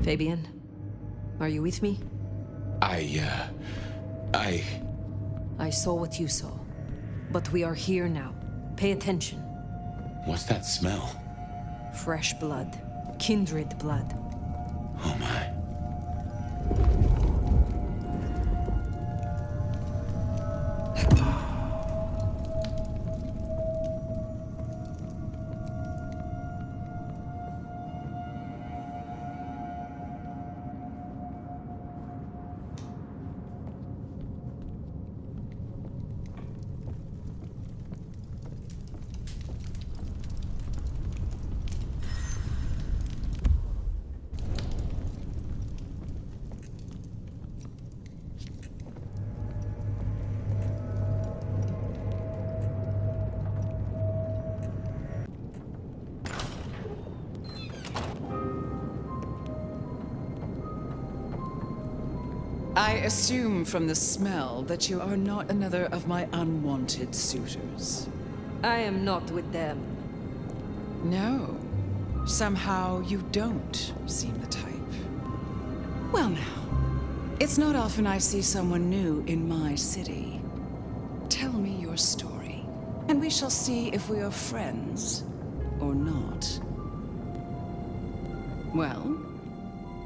Fabian, are you with me? I saw what you saw, but we are here now. Pay attention. What's that smell? Fresh blood. Kindred blood. Oh my. I assume from the smell that you are not another of my unwanted suitors. I am not with them. No. Somehow you don't seem the type. Well now, it's not often I see someone new in my city. Tell me your story, and we shall see if we are friends or not. Well?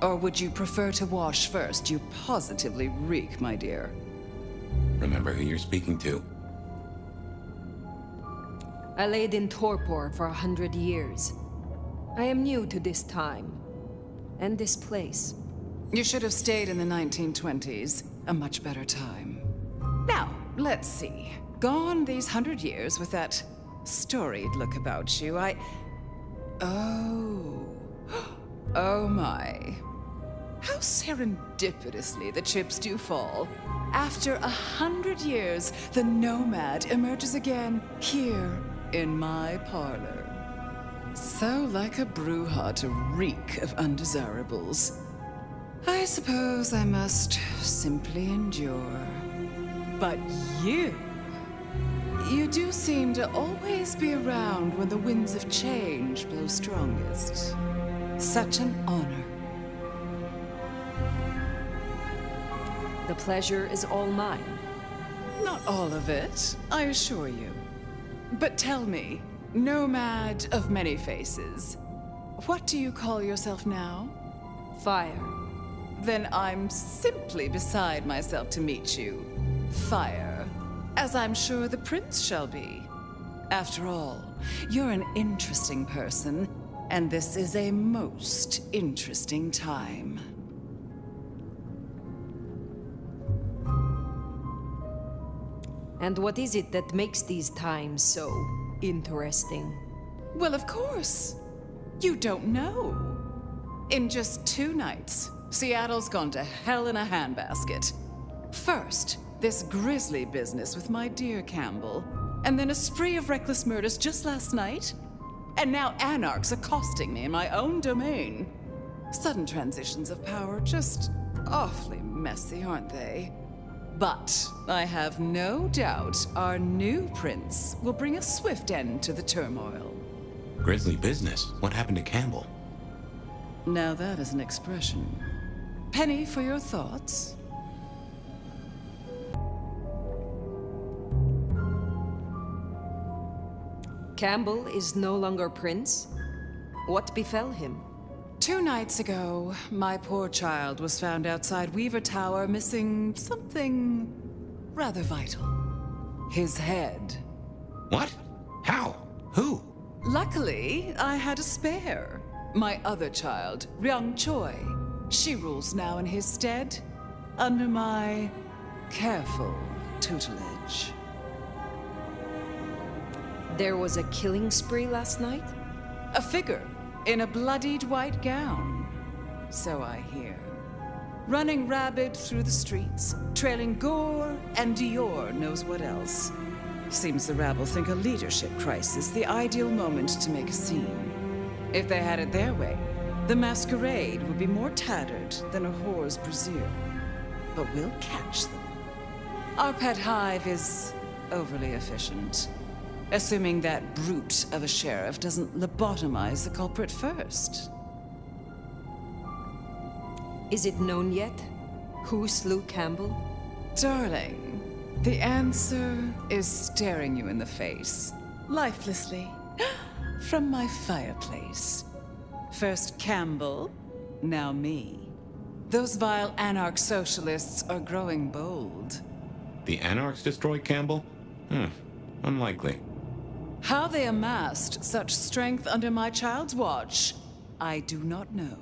Or would you prefer to wash first? You positively reek, my dear. Remember who you're speaking to. I laid in torpor for 100 years. I am new to this time, and this place. You should have stayed in the 1920s, a much better time. Now, let's see. Gone these 100 years with that storied look about you, Oh. Oh my. How serendipitously the chips do fall. After 100 years, the nomad emerges again here in my parlor. So like a brouhaha to reek of undesirables. I suppose I must simply endure. But you do seem to always be around when the winds of change blow strongest. Such an honor. The pleasure is all mine. Not all of it, I assure you. But tell me, nomad of many faces, what do you call yourself now? Phyre. Then I'm simply beside myself to meet you. Phyre. As I'm sure the prince shall be. After all, you're an interesting person, and this is a most interesting time. And what is it that makes these times so interesting? Well, of course. You don't know. In just 2 nights, Seattle's gone to hell in a handbasket. First, this grisly business with my dear Campbell, and then a spree of reckless murders just last night. And now anarchs accosting me in my own domain. Sudden transitions of power, just awfully messy, aren't they? But I have no doubt our new prince will bring a swift end to the turmoil. Grisly business? What happened to Campbell? Now that is an expression. Penny for your thoughts? Campbell is no longer prince? What befell him? 2 nights ago, my poor child was found outside Weaver Tower missing something rather vital. His head. What? How? Who? Luckily, I had a spare. My other child, Ryung Choi. She rules now in his stead, under my careful tutelage. There was a killing spree last night? A figure in a bloodied white gown, so I hear. Running rabid through the streets, trailing gore and Dior knows what else. Seems the rabble think a leadership crisis the ideal moment to make a scene. If they had it their way, the masquerade would be more tattered than a whore's brassiere. But we'll catch them. Our pet hive is overly efficient. Assuming that brute of a sheriff doesn't lobotomize the culprit first. Is it known yet? Who slew Campbell? Darling, the answer is staring you in the face, lifelessly, from my fireplace. First Campbell, now me. Those vile anarch socialists are growing bold. The Anarchs destroyed Campbell? Unlikely. How they amassed such strength under my child's watch, I do not know.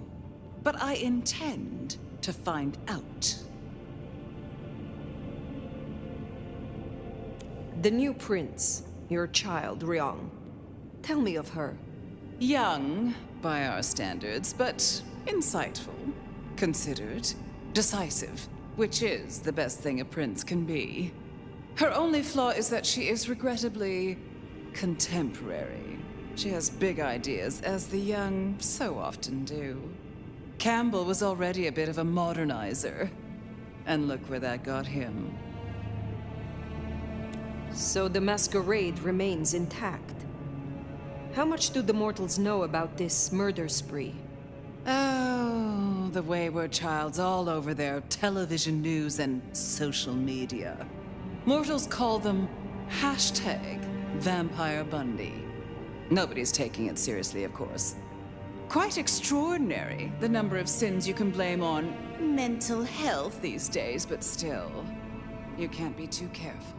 But I intend to find out. The new prince, your child, Ryong. Tell me of her. Young, by our standards, but insightful, considered, decisive, which is the best thing a prince can be. Her only flaw is that she is regrettably contemporary. She has big ideas, as the young so often do. Campbell was already a bit of a modernizer, and look where that got him. So the Masquerade remains intact. How much do the mortals know about this murder spree? Oh, the wayward child's all over their television news and social media. Mortals call them #Vampire Bundy. Nobody's taking it seriously, of course. Quite extraordinary, the number of sins you can blame on mental health these days, but still, you can't be too careful.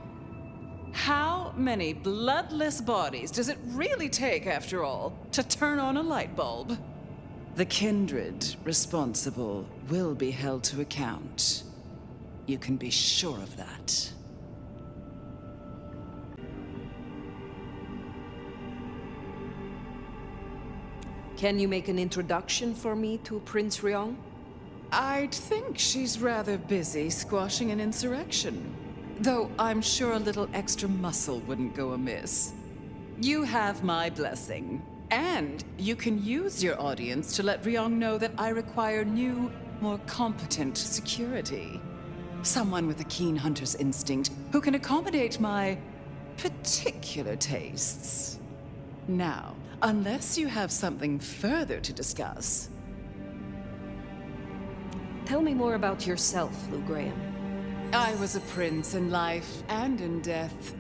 How many bloodless bodies does it really take, after all, to turn on a light bulb? The kindred responsible will be held to account. You can be sure of that. Can you make an introduction for me to Prince Ryong? I'd think she's rather busy squashing an insurrection. Though I'm sure a little extra muscle wouldn't go amiss. You have my blessing. And you can use your audience to let Ryong know that I require new, more competent security. Someone with a keen hunter's instinct who can accommodate my particular tastes. Now, unless you have something further to discuss. Tell me more about yourself, Lou Graham. I was a prince in life and in death.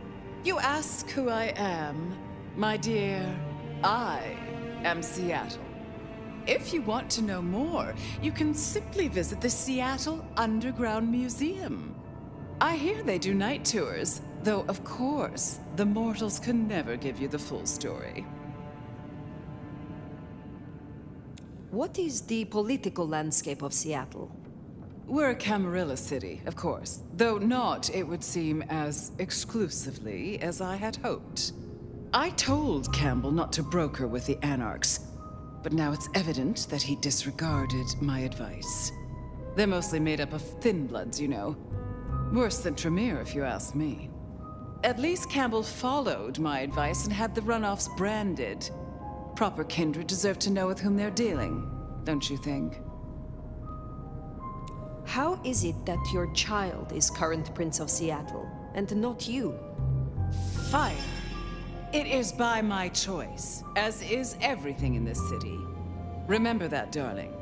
You ask who I am. My dear, I am Seattle. If you want to know more, you can simply visit the Seattle Underground Museum. I hear they do night tours, though of course, the mortals can never give you the full story. What is the political landscape of Seattle? We're a Camarilla city, of course, though not, it would seem, as exclusively as I had hoped. I told Campbell not to broker with the Anarchs, but now it's evident that he disregarded my advice. They're mostly made up of thin bloods, you know. Worse than Tremere, if you ask me. At least Campbell followed my advice and had the runoffs branded. Proper kindred deserve to know with whom they're dealing, don't you think? How is it that your child is current Prince of Seattle, and not you? Phyre. It is by my choice, as is everything in this city. Remember that, darling.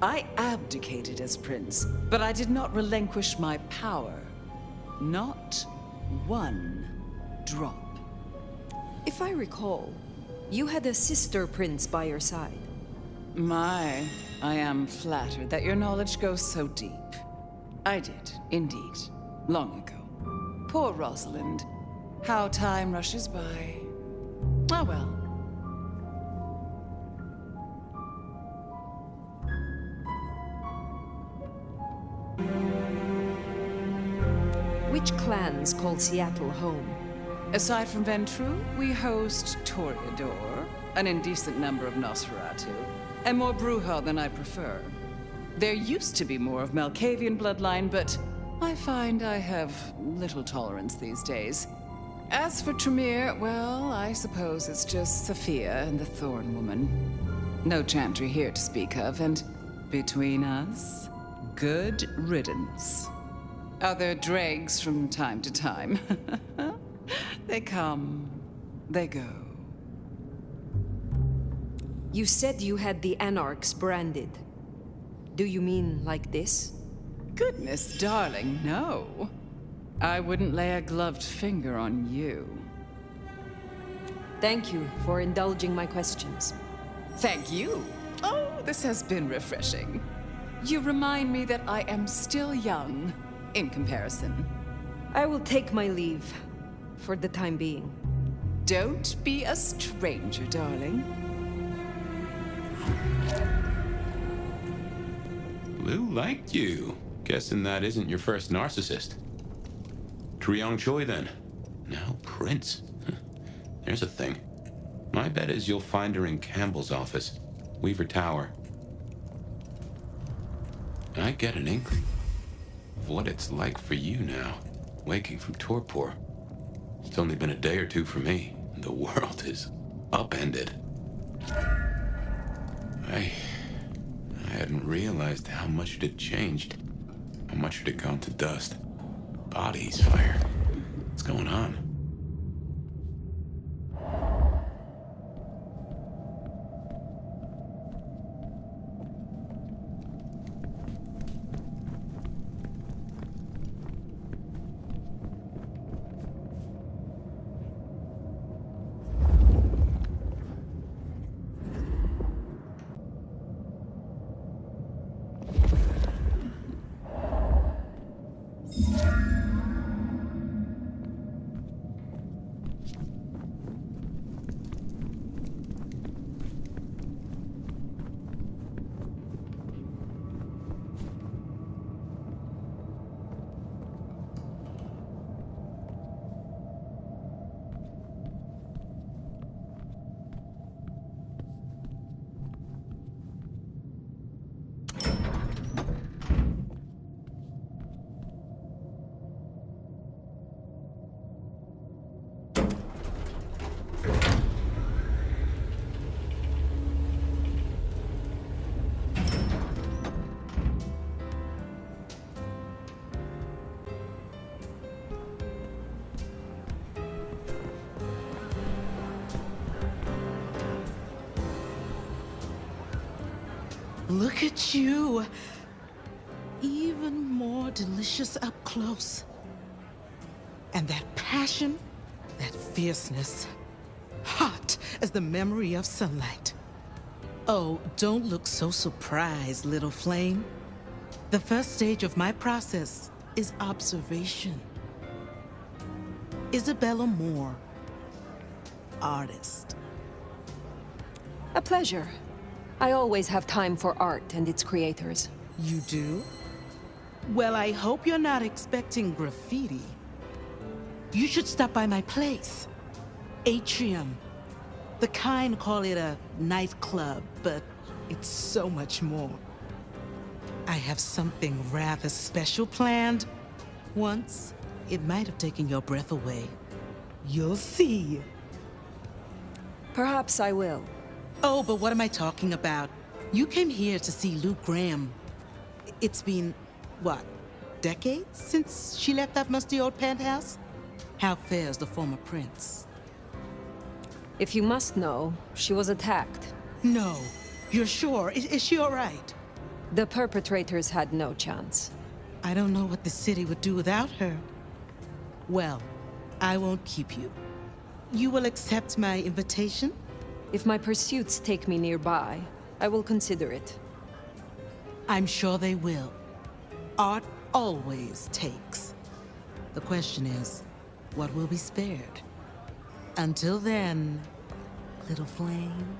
I abdicated as prince, but I did not relinquish my power. Not one drop. If I recall, you had a sister prince by your side. My, I am flattered that your knowledge goes so deep. I did, indeed, long ago. Poor Rosalind. How time rushes by. Ah well. Which clans call Seattle home? Aside from Ventru, we host Toreador, an indecent number of Nosferatu, and more Bruja than I prefer. There used to be more of Malkavian bloodline, but I find I have little tolerance these days. As for Tremere, well, I suppose it's just Sophia and the Thorn Woman. No Chantry here to speak of, and between us, good riddance. Other dregs from time to time. They come, they go. You said you had the Anarchs branded. Do you mean like this? Goodness, darling, no. I wouldn't lay a gloved finger on you. Thank you for indulging my questions. Thank you. Oh, this has been refreshing. You remind me that I am still young, in comparison. I will take my leave, for the time being. Don't be a stranger, darling. Lou liked you. Guessing that isn't your first narcissist. Triong Choi, then. Now Prince. There's a thing. My bet is you'll find her in Campbell's office, Weaver Tower. I get an inkling of what it's like for you now, waking from torpor. It's only been a day or two for me. The world is upended. I hadn't realized how much it had changed. How much it had gone to dust. Bodies, fire. What's going on? Look at you. Even more delicious up close. And that passion, that fierceness, hot as the memory of sunlight. Oh, don't look so surprised, little flame. The first stage of my process is observation. Isabella Moore, artist. A pleasure. I always have time for art and its creators. You do? Well, I hope you're not expecting graffiti. You should stop by my place. Atrium. The kind call it a nightclub, but it's so much more. I have something rather special planned. Once, it might have taken your breath away. You'll see. Perhaps I will. Oh, but what am I talking about? You came here to see Luke Graham. It's been, what, decades since she left that musty old penthouse? How fares the former prince? If you must know, she was attacked. No. You're sure? Is she all right? The perpetrators had no chance. I don't know what the city would do without her. Well, I won't keep you. You will accept my invitation? If my pursuits take me nearby, I will consider it. I'm sure they will. Art always takes. The question is, what will be spared? Until then, little flame.